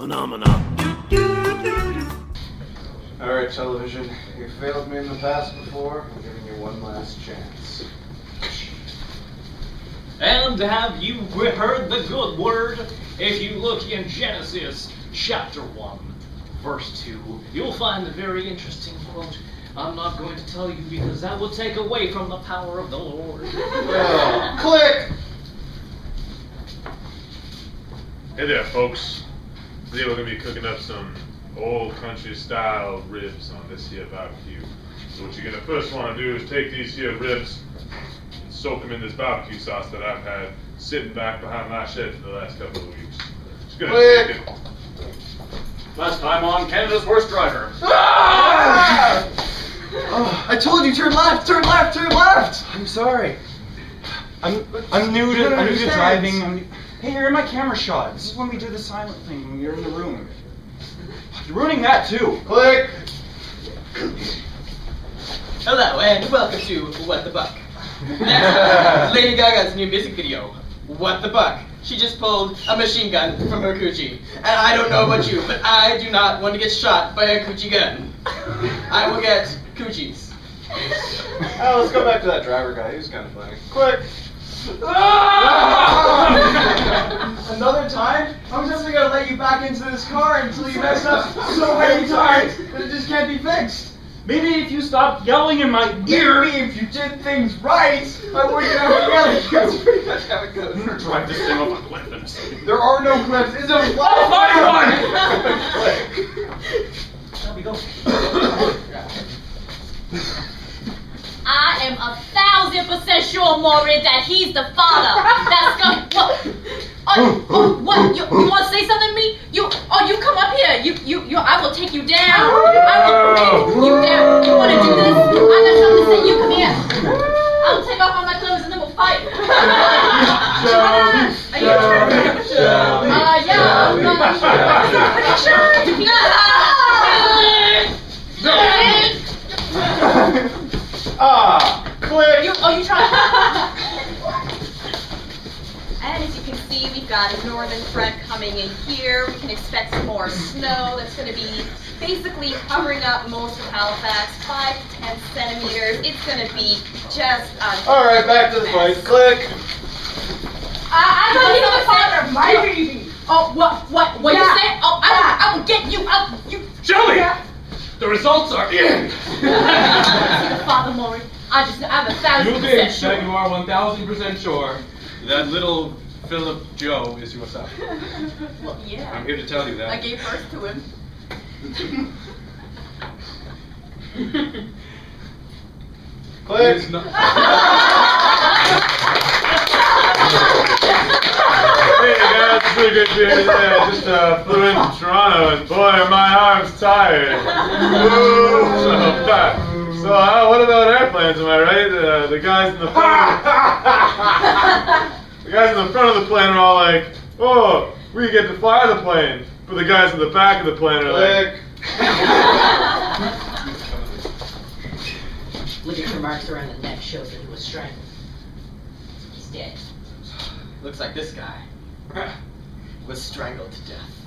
Phenomena. Alright, television. You failed me in the past before. I'm giving you one last chance. And have you heard the good word? If you look in Genesis chapter 1, verse 2, you'll find a very interesting quote. I'm not going to tell you because that will take away from the power of the Lord. Oh, click! Hey there, folks. Today we're going to be cooking up some old country style ribs on this here barbecue. So what you're going to first want to do is take these here ribs and soak them in this barbecue sauce that I've had sitting back behind my shed for the last couple of weeks. Just going to take it. Last time on Canada's Worst Driver. Ah! Oh, I told you, turn left, turn left, turn left! I'm sorry. I'm new to driving. Hey, you're in my camera shot. This is when we do the silent thing when you're in the room. You're ruining that too. Click! Hello and welcome to What the Buck. Lady Gaga's new music video, What the Buck. She just pulled a machine gun from her coochie. And I don't know about you, but I do not want to get shot by a coochie gun. I will get coochies. Oh, let's go back to that driver guy. He was kind of funny. Click! Another time? I'm just gonna let you back into this car until you mess up so many times that it just can't be fixed. Maybe if you stopped yelling in my ear. Maybe if you did things right, I wouldn't have to yell at you. That's pretty much how it goes. I'm gonna drive this thing off a cliff in a second. There are no clips. It's a I'll find one! There we go. I am 1,000% sure, Rory, that he's the father. That's going. What? You want to say something to me? You come up here. You. I will take you down. I will take you down. You want to do this? I got something to say. You come here. I will take off all my clothes and then we'll fight. Are you sure? Yeah. I'm pretty sure. Click! You trying? And as you can see, we've got a northern front coming in here. We can expect some more snow. That's going to be basically covering up most of Halifax, 5 to 10 centimeters. It's going to be just Alright, back to the fight. Click! I thought you were the father of my baby. Oh, what you said? Oh, I will get you out. You. Shelly! The results are in! See the father, Maury. I'm 1,000% You think sure. that you are 1,000% sure that little Philip Joe is your son? Well, yeah. I'm here to tell you that. I gave birth to him. Click! He's not- Hey guys, it's pretty good to be here today. I just flew in from Toronto and boy are my arms tired. So what about airplanes, am I right? The guys in the front the guys in the front of the plane are all like, oh, we get to fly the plane. But the guys in the back of the plane are like, Ligature marks around the neck shows that he was strangled. He's dead. Looks like this guy was strangled to death.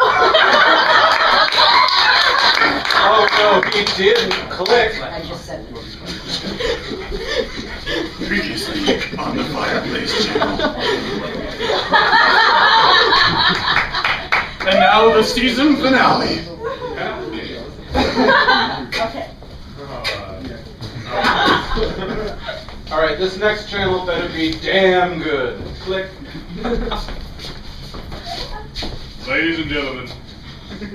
Oh no, he didn't. Click! I just said that. Previously on the Fireplace Channel. And now the season finale. Okay. Alright, this next channel better be damn good. Click. ladies and gentlemen,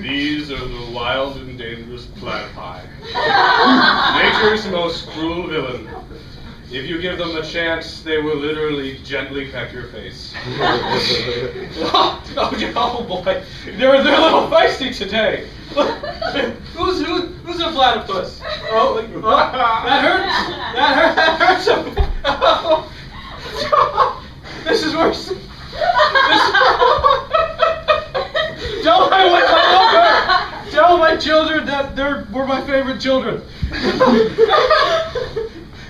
these are the wild and dangerous platypi. Nature's most cruel villain. If you give them a chance, they will literally gently peck your face. Oh boy, they're a little feisty today. Who's a platypus? Oh, that hurts. That hurts. This is worse. Tell my children that were my favorite children.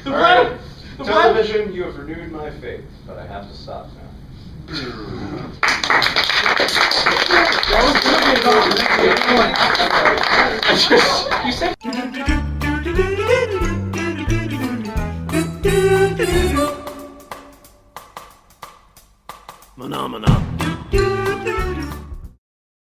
Alright, television, you have renewed my faith, but I have to stop now. That was good. You said. Phenomena.